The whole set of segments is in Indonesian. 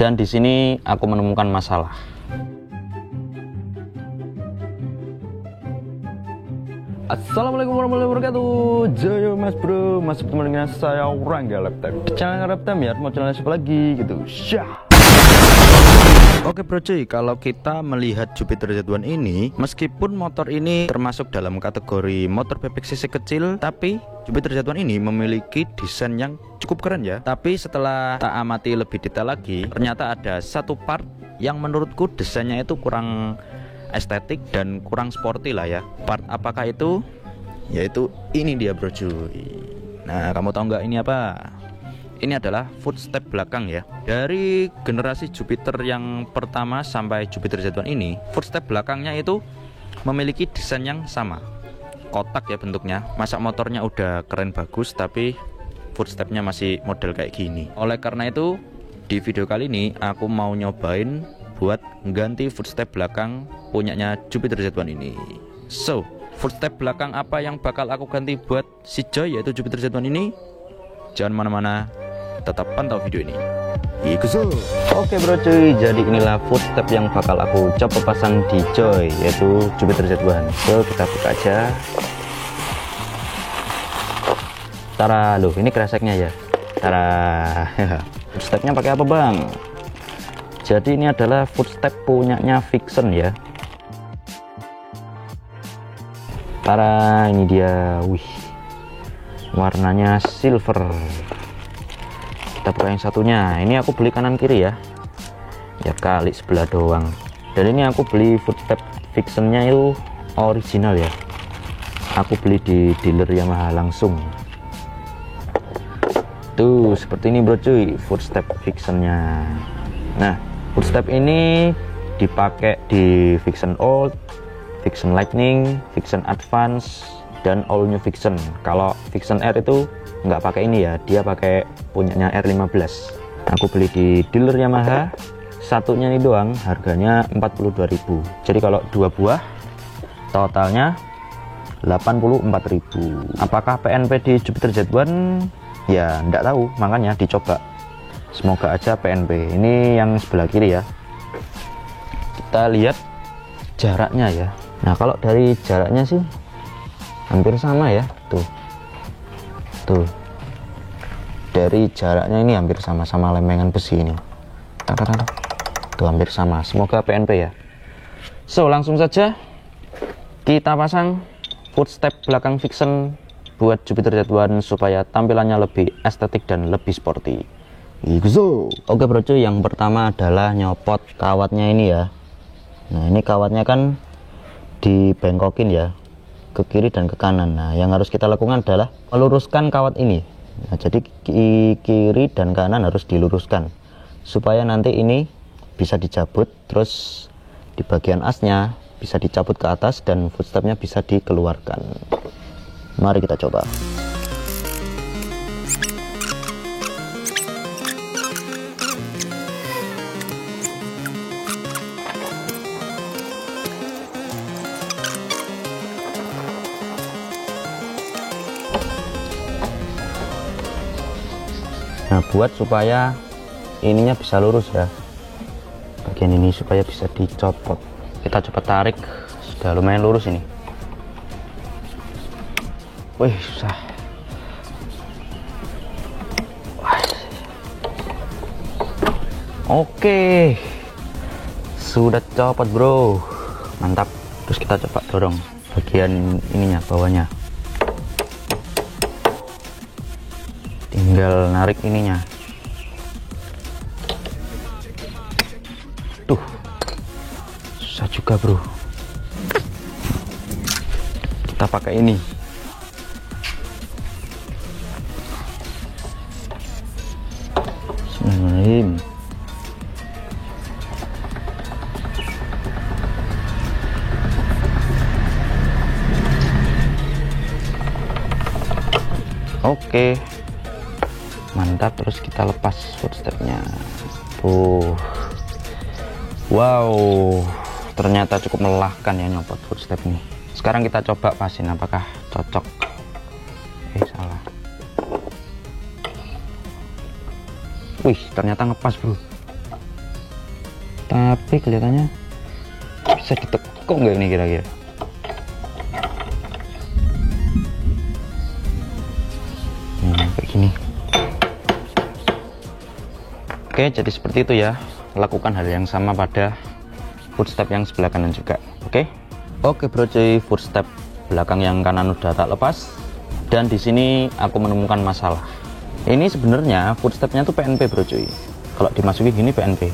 Dan di sini aku menemukan masalah. Assalamualaikum warahmatullahi wabarakatuh. Jaya mas bro, masih bertemu dengan saya Rangga Laptop. Channel Laptop ya, mau channel siapa lagi gitu. Syah. Oke bro cuy, kalau kita melihat Jupiter Z1 ini, meskipun motor ini termasuk dalam kategori motor bebek cc kecil, tapi Jupiter Z1 ini memiliki desain yang cukup keren ya. Tapi setelah tak amati lebih detail lagi, ternyata ada satu part yang menurutku desainnya itu kurang estetik dan kurang sporty lah ya. Part apakah itu? Yaitu ini dia bro cuy. Nah, kamu tahu nggak ini apa? Ini adalah footstep belakang ya. Dari generasi Jupiter yang pertama sampai Jupiter Z1 ini, footstep belakangnya itu memiliki desain yang sama. Kotak ya bentuknya. Masa motornya udah keren bagus, tapi footstepnya masih model kayak gini. Oleh karena itu, di video kali ini aku mau nyobain buat ganti footstep belakang punyanya Jupiter Z1 ini. So, footstep belakang apa yang bakal aku ganti buat si Joy yaitu Jupiter Z1 ini? Jangan mana-mana, tetap pantau video ini. Oke bro cuy, jadi inilah footstep yang bakal aku coba pasang di Joy yaitu Jupiter Z1. So, kita buka aja. Tara, loh ini kreseknya ya. Tara. Footstepnya pakai apa bang? Jadi ini adalah footstep punyanya Vixen ya. Tara, ini dia. Wih, warnanya silver. Kita buka yang satunya. Ini aku beli kanan kiri ya. Ya kali sebelah doang. Dan ini aku beli footstep Vixennya itu original ya. Aku beli di dealer Yamaha langsung. Tuh seperti ini bro cuy, footstep Vixennya. Nah, footstep ini dipakai di Vixen Old, Vixen Lightning, Vixen Advance, dan All New Vixen. Kalau Vixen R itu nggak pakai ini ya, dia pakai punyanya R15. Aku beli di dealer Yamaha, satunya ini doang, harganya 42.000. Jadi kalau dua buah, totalnya 84.000. Apakah PNP di Jupiter Z1? Ya, nggak tahu, makanya dicoba. Semoga aja PNP. Ini yang sebelah kiri ya. Kita lihat jaraknya ya. Nah, kalau dari jaraknya sih hampir sama ya. Tuh. Dari jaraknya ini hampir sama-sama lempengan besi ini. Tuh hampir sama. Semoga PNP ya. So, langsung saja kita pasang footstep belakang Vixen buat Jupiter Z1 supaya tampilannya lebih estetik dan lebih sporty. Oke bro cuy, yang pertama adalah nyopot kawatnya ini ya. Nah, ini kawatnya kan dibengkokin ya ke kiri dan ke kanan. Nah, yang harus kita lakukan adalah meluruskan kawat ini. Nah, jadi kiri dan kanan harus diluruskan supaya nanti ini bisa dicabut, terus di bagian asnya bisa dicabut ke atas dan footstepnya bisa dikeluarkan. Mari kita coba. Nah, buat supaya ininya bisa lurus ya, bagian ini supaya bisa dicopot, kita coba tarik. Sudah lumayan lurus ini. Wih, susah. Oke, sudah copot bro, mantap. Terus kita coba dorong bagian ininya, bawahnya. Tinggal narik ininya. Tuh, susah juga bro. Kita pakai ini. Bismillahirrahmanirrahim. Oke, mantap. Terus kita lepas footstepnya. Wow, ternyata cukup melelahkan ya nyopot footstep nih. Sekarang kita coba pasin apakah cocok. Salah. Wih, ternyata ngepas bro. tapi kelihatannya bisa ditekuk nggak ini kira-kira. Kayak gini. Oke, jadi seperti itu ya. Lakukan hal yang sama pada footstep yang sebelah kanan juga. Oke bro cuy, footstep belakang yang kanan udah tak lepas, dan di sini aku menemukan masalah. Ini sebenarnya footstepnya tuh PNP bro cuy. Kalau dimasukin gini PNP.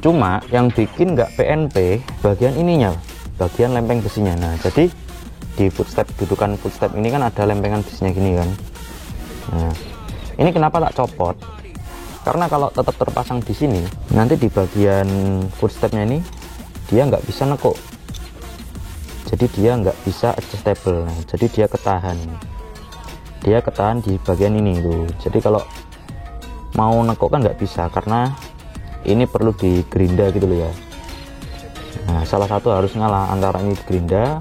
Cuma yang bikin nggak PNP bagian ininya, bagian lempeng besinya. Nah, jadi di footstep, dudukan footstep ini kan ada lempengan besinya gini kan. Nah, ini kenapa tak copot? Karena kalau tetap terpasang di sini, nanti di bagian footstepnya ini dia nggak bisa nekuk. Jadi dia nggak bisa adjustable. Nah, jadi dia ketahan. Dia ketahan di bagian ini tuh. Jadi kalau mau nekuk kan nggak bisa, karena ini perlu digerinda gitu loh ya. Nah, salah satu harus ngalah antara ini digerinda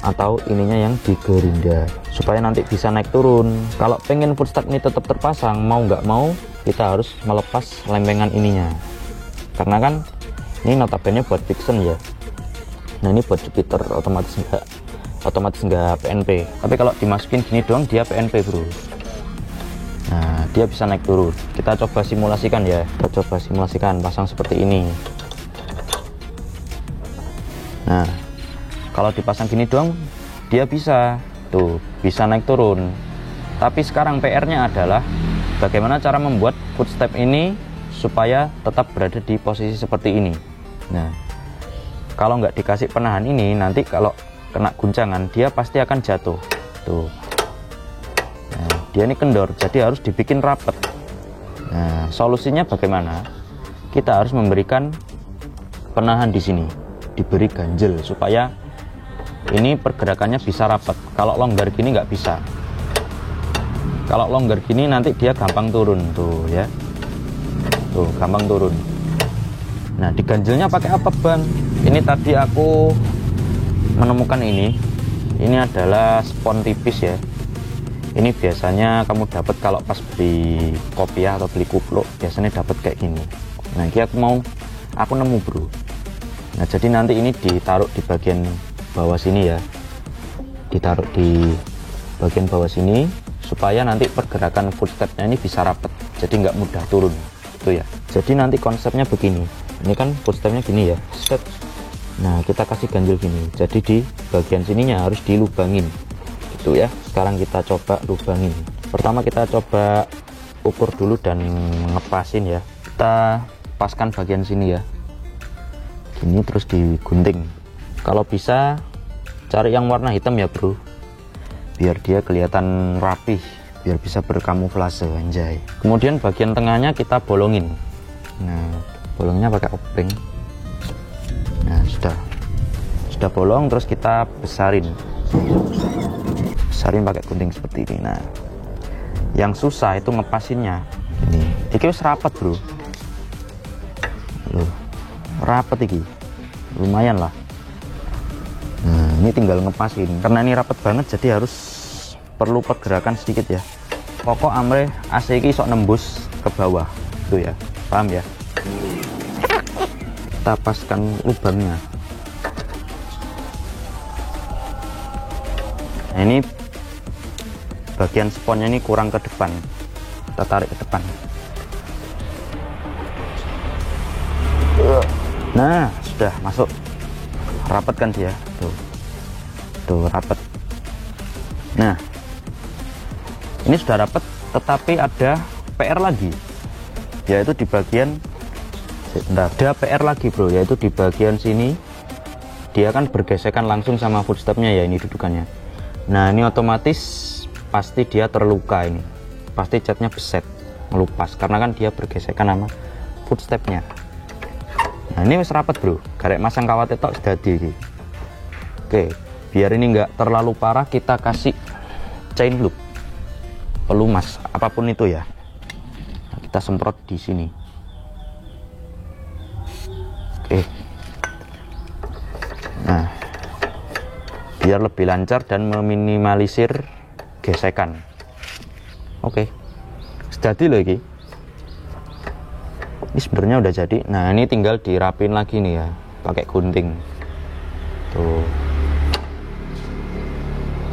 atau ininya yang digerinda, supaya nanti bisa naik turun. Kalau pengen footstep ini tetap terpasang, mau nggak mau kita harus melepas lempengan ininya, karena kan ini notabene buat Vixen ya. Nah, ini buat Jupiter, otomatis nggak PNP. Tapi kalau dimasukin gini doang dia PNP bro. Nah, dia bisa naik turun. Kita coba simulasikan ya. Kita coba simulasikan pasang seperti ini. Nah, kalau dipasang gini doang dia bisa tuh, bisa naik turun. Tapi sekarang PR-nya adalah bagaimana cara membuat footstep ini supaya tetap berada di posisi seperti ini. Nah, kalau nggak dikasih penahan ini, nanti kalau kena guncangan dia pasti akan jatuh tuh. Nah, dia ini kendor, jadi harus dibikin rapet. Nah, solusinya bagaimana? Kita harus memberikan penahan di sini, diberi ganjel supaya ini pergerakannya bisa rapet. Kalau longgar gini nggak bisa. Kalau longgar gini nanti dia gampang turun tuh ya. Tuh, gampang turun. Nah, diganjelnya pakai apa ban? Ini tadi aku menemukan ini. Ini adalah spons tipis ya. Ini biasanya kamu dapat kalau pas beli kopiah atau beli kupluk, biasanya dapat kayak gini. Nah, ini aku nemu bro. Nah, jadi nanti ini ditaruh di bagian bawah sini ya, ditaruh di bagian bawah sini supaya nanti pergerakan footstepnya ini bisa rapet, jadi nggak mudah turun itu ya. Jadi nanti konsepnya begini, ini kan footstepnya gini ya, set. Nah, kita kasih ganjil gini, jadi di bagian sininya harus dilubangin gitu ya. Sekarang kita coba lubangin. Pertama kita coba ukur dulu dan ngepasin ya. Kita paskan bagian sini ya, gini, terus digunting. Kalau bisa cari yang warna hitam ya bro, biar dia kelihatan rapih, biar bisa berkamuflase anjay. Kemudian bagian tengahnya kita bolongin. Nah, bolongnya pakai obeng. Nah, sudah bolong, terus kita besarin pakai gunting seperti ini. Nah, yang susah itu ngepasinnya. Ini wis rapet bro, loh, rapet iki, lumayan lah. Nah, ini tinggal ngepasin, karena ini rapet banget jadi harus perlu pergerakan sedikit ya. Pokok amre AC ini sok nembus ke bawah tuh ya, paham ya. Kita paskan lubangnya. Nah, ini bagian sponnya ini kurang ke depan, kita tarik ke depan. Nah, sudah masuk, rapet kan dia tuh rapet. Nah, ini sudah rapet, tetapi ada PR lagi, yaitu di bagian ada PR lagi bro, yaitu di bagian sini dia kan bergesekan langsung sama footstepnya ya, ini dudukannya. Nah, ini otomatis pasti dia terluka, ini pasti catnya beset, ngelupas, karena kan dia bergesekan sama footstepnya. Nah, ini wis rapet bro, garek masang kawat tok sudah di. Oke, biar ini nggak terlalu parah, kita kasih chain loop, pelumas apapun itu ya. Nah, kita semprot di sini. Oke. Nah, biar lebih lancar dan meminimalisir gesekan. Oke, sudah di loh ini. Ini sebenarnya udah jadi. Nah ini tinggal dirapin lagi nih ya, pakai gunting. Tuh,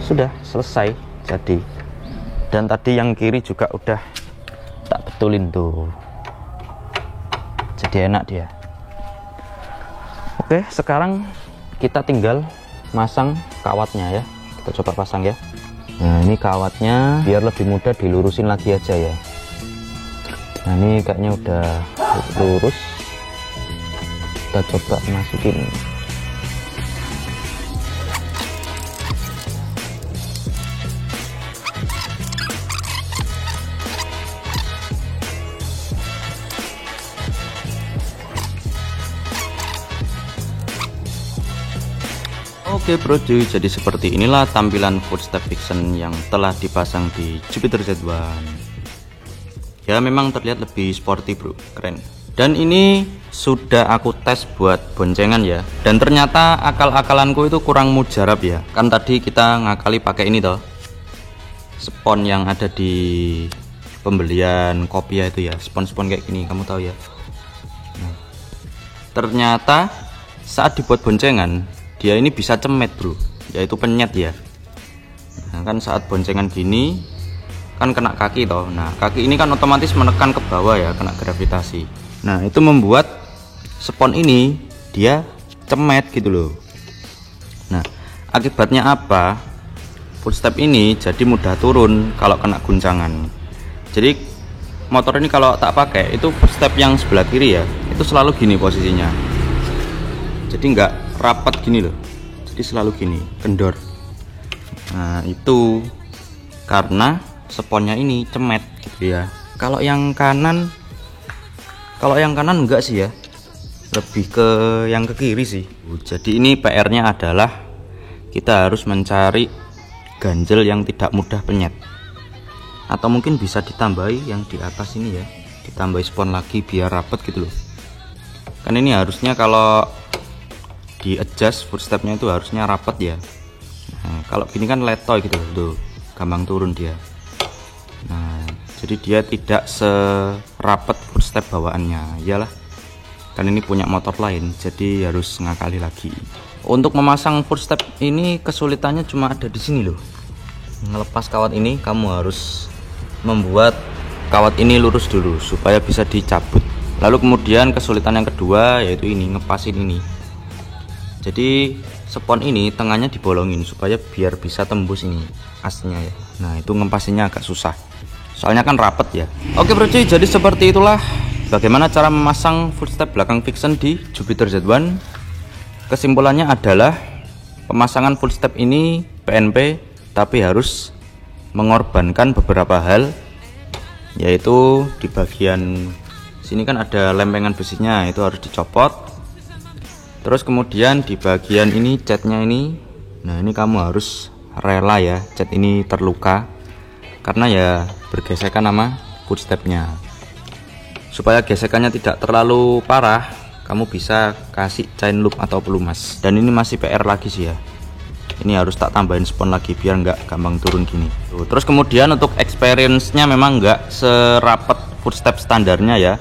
sudah selesai jadi. Dan tadi yang kiri juga udah tak betulin tuh, jadi enak dia. Oke, sekarang kita tinggal masang kawatnya ya. Kita coba pasang ya. Nah ini kawatnya biar lebih mudah dilurusin lagi aja ya. Nah ini kayaknya udah lurus. Kita coba masukin. Oke bro cuy, jadi seperti inilah tampilan footstep Vixen yang telah dipasang di Jupiter Z1. Ya memang terlihat lebih sporty bro, keren. Dan ini sudah aku tes buat boncengan ya. Dan ternyata akal-akalanku itu kurang mujarab ya. Kan tadi kita ngakali pakai ini toh, spons yang ada di pembelian Kopia itu ya, spons-spons kayak gini, kamu tahu ya. Nah, ternyata saat dibuat boncengan dia ini bisa cemet bro, yaitu penyet ya. Nah, kan saat boncengan gini kan kena kaki toh. Nah kaki ini kan otomatis menekan ke bawah ya, kena gravitasi. Nah itu membuat spons ini dia cemet gitu loh. Nah akibatnya apa? Footstep ini jadi mudah turun kalau kena guncangan. Jadi motor ini kalau tak pakai itu footstep yang sebelah kiri ya, itu selalu gini posisinya. Jadi nggak rapat gini loh, jadi selalu gini, kendor. Nah itu karena sponnya ini cemet gitu ya. Kalau yang kanan enggak sih ya, lebih ke yang ke kiri sih. Jadi ini PR-nya adalah kita harus mencari ganjel yang tidak mudah penyet, atau mungkin bisa ditambahi yang di atas ini ya, ditambahi spons lagi biar rapat gitu loh. Kan ini harusnya kalau di adjust footstepnya itu harusnya rapat ya. Nah, kalau gini kan letoy gitu tuh, gampang turun dia. Nah jadi dia tidak serapat footstep bawaannya. Iyalah, kan ini punya motor lain, jadi harus ngakali lagi. Untuk memasang footstep ini kesulitannya cuma ada di sini loh. Ngelepas kawat ini kamu harus membuat kawat ini lurus dulu supaya bisa dicabut. Lalu kemudian kesulitan yang kedua yaitu ini, ngepasin ini. Jadi spons ini tengahnya dibolongin supaya biar bisa tembus ini asnya ya. Nah itu ngepasinnya agak susah, soalnya kan rapet ya. Oke bro cuy, jadi seperti itulah bagaimana cara memasang footstep belakang Vixen di Jupiter Z1. Kesimpulannya adalah pemasangan footstep ini PNP, tapi harus mengorbankan beberapa hal, yaitu di bagian sini kan ada lempengan besinya, itu harus dicopot. Terus kemudian di bagian ini catnya ini, nah ini kamu harus rela ya, cat ini terluka karena ya bergesekan sama footstepnya. Supaya gesekannya tidak terlalu parah, kamu bisa kasih chain loop atau pelumas. Dan ini masih PR lagi sih ya, ini harus tak tambahin spons lagi biar nggak gampang turun gini. Terus kemudian untuk experience-nya memang nggak serapat footstep standarnya ya,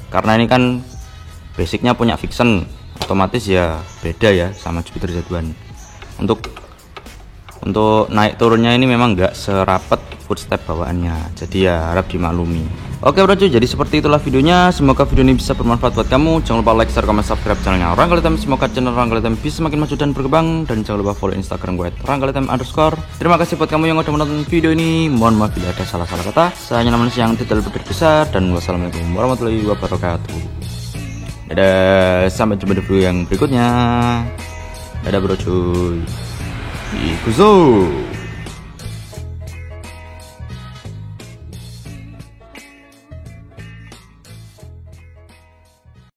karena ini kan basicnya punya Vixen, otomatis ya beda ya sama Jupiter Z1. Untuk naik turunnya ini memang nggak serapat footstep bawaannya, jadi ya harap dimaklumi. Oke bro cuy, jadi seperti itulah videonya. Semoga video ini bisa bermanfaat buat kamu. Jangan lupa like, share, comment, subscribe channelnya Ranggaletem. Semoga channel Ranggaletem bisa semakin maju dan berkembang. Dan jangan lupa follow Instagram gue @ranggaletem_. Terima kasih buat kamu yang udah menonton video ini. Mohon maaf bila ada salah-salah kata. Saya hanya manusia yang tidak lebih besar. Dan wassalamualaikum warahmatullahi wabarakatuh. Dadah, sampai jumpa di video yang berikutnya. Dadah bro cuy. Ikuzo.